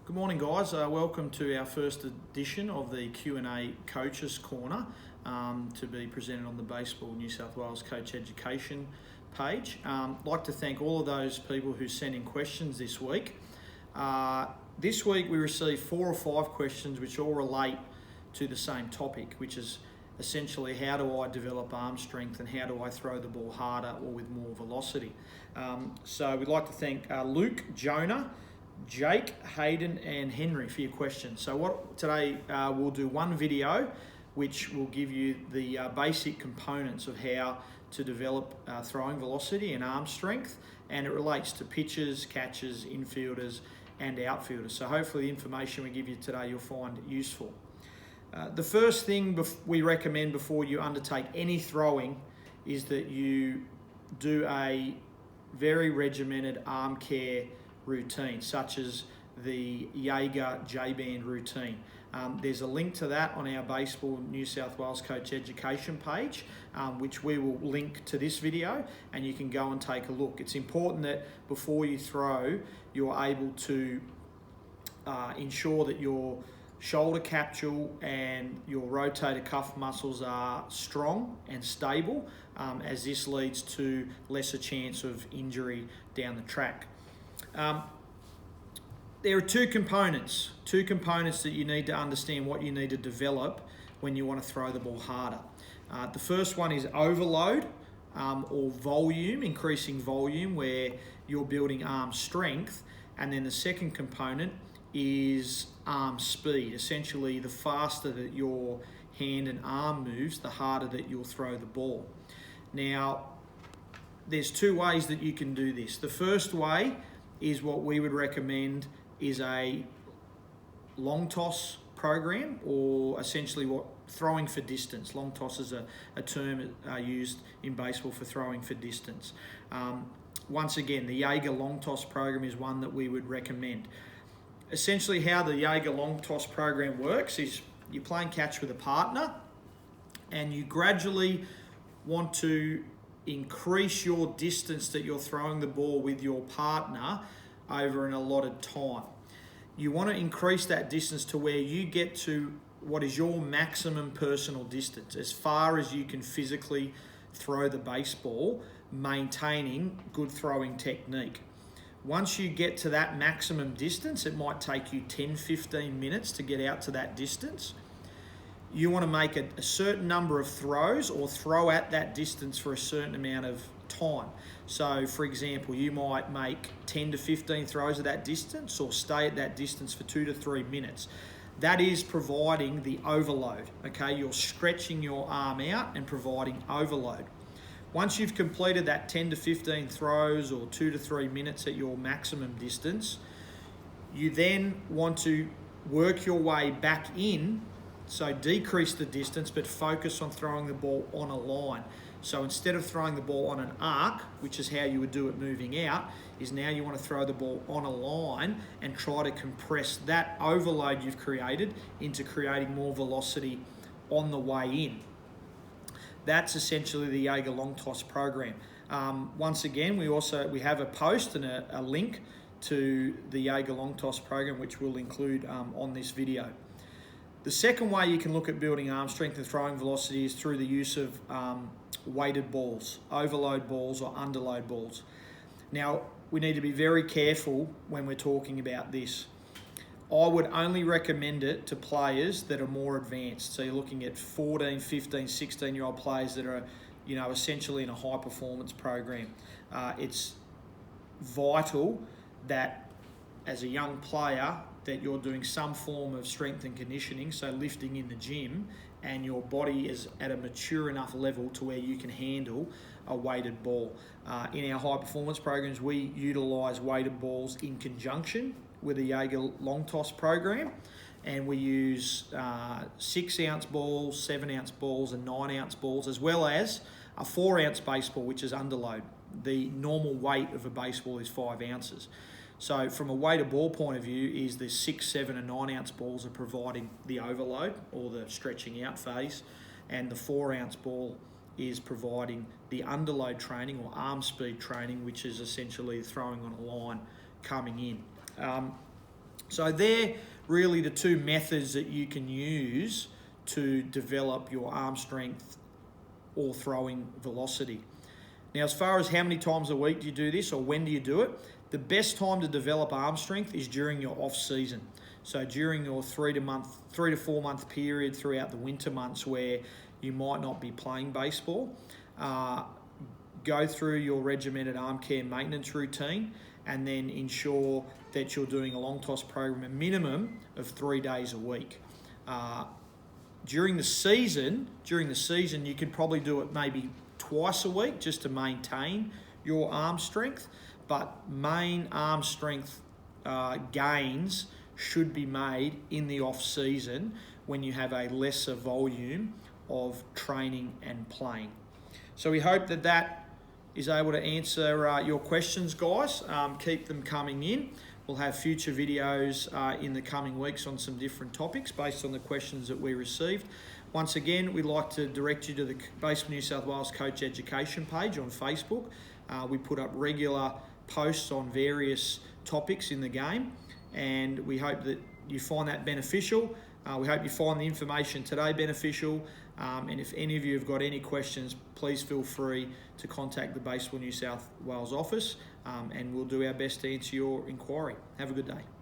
Good morning, guys. Welcome to our first edition of the Q&A Coaches Corner to be presented on the Baseball New South Wales Coach Education page. I'd like to thank all of those people who sent in questions this week. This week we received 4 or 5 questions which all relate to the same topic, which is essentially how do I develop arm strength and how do I throw the ball harder or with more velocity. So we'd like to thank Luke, Jonah, Jake, Hayden and Henry for your questions. So today we'll do one video which will give you the basic components of how to develop throwing velocity and arm strength, and it relates to pitchers, catchers, infielders and outfielders. So hopefully the information we give you today you'll find useful. The first thing we recommend before you undertake any throwing is that you do a very regimented arm care routine, such as the Jaeger J-band routine. There's a link to that on our Baseball New South Wales Coach Education page, which we will link to this video, and you can go and take a look. It's important that before you throw, you're able to ensure that your shoulder capsule and your rotator cuff muscles are strong and stable, as this leads to lesser chance of injury down the track. There are two components that you need to understand what you need to develop when you want to throw the ball harder. The first one is overload or volume, increasing volume where you're building arm strength. And then the second component is arm speed. Essentially, the faster that your hand and arm moves, the harder that you'll throw the ball. Now, there's 2 ways that you can do this. The first way is what we would recommend is a long toss program, or essentially what throwing for distance. Long toss is a term used in baseball for throwing for distance. Once again, the Jaeger long toss program is one that we would recommend. Essentially how the Jaeger long toss program works is you're playing catch with a partner and you gradually want to increase your distance that you're throwing the ball with your partner over an allotted time. You want to increase that distance to where you get to what is your maximum personal distance, as far as you can physically throw the baseball, maintaining good throwing technique. Once you get to that maximum distance, it might take you 10-15 minutes to get out to that distance. You want to make a certain number of throws or throw at that distance for a certain amount of time. So, for example, you might make 10 to 15 throws at that distance or stay at that distance for 2 to 3 minutes. That is providing the overload, okay? You're stretching your arm out and providing overload. Once you've completed that 10 to 15 throws or 2 to 3 minutes at your maximum distance, you then want to work your way back in. So decrease the distance, but focus on throwing the ball on a line. So instead of throwing the ball on an arc, which is how you would do it moving out, is now you want to throw the ball on a line and try to compress that overload you've created into creating more velocity on the way in. That's essentially the Jaeger long toss program. Once again, we have a post and a link to the Jaeger long toss program, which we'll include on this video. The second way you can look at building arm strength and throwing velocity is through the use of weighted balls, overload balls or underload balls. Now, we need to be very careful when we're talking about this. I would only recommend it to players that are more advanced. So you're looking at 14, 15, 16-year-old players that are, essentially in a high performance program. It's vital that as a young player that you're doing some form of strength and conditioning, so lifting in the gym, and your body is at a mature enough level to where you can handle a weighted ball. In our high performance programs, we utilise weighted balls in conjunction with a Jaeger long toss program, and we use 6-ounce balls, 7-ounce balls and 9-ounce balls, as well as a 4-ounce baseball, which is underload. The normal weight of a baseball is 5 ounces. So from a weighted ball point of view, is the 6, 7 and 9-ounce balls are providing the overload or the stretching out phase, and the 4-ounce ball is providing the underload training or arm speed training, which is essentially throwing on a line coming in. So they're really the two methods that you can use to develop your arm strength or throwing velocity. Now, as far as how many times a week do you do this or when do you do it, the best time to develop arm strength is during your off season. So during your 3 to 4 month period throughout the winter months where you might not be playing baseball, go through your regimented arm care maintenance routine and then ensure that you're doing a long toss program a minimum of 3 days a week. During the season, you could probably do it maybe twice a week just to maintain your arm strength, but main arm strength gains should be made in the off season when you have a lesser volume of training and playing. So we hope that that is able to answer your questions, guys. Keep them coming in. We'll have future videos in the coming weeks on some different topics based on the questions that we received. Once again, we'd like to direct you to the Baseball New South Wales Coach Education page on Facebook. We put up regular posts on various topics in the game, and we hope that you find that beneficial. We hope you find the information today beneficial, and if any of you have got any questions, please feel free to contact the Baseball New South Wales office, and we'll do our best to answer your inquiry. Have a good day.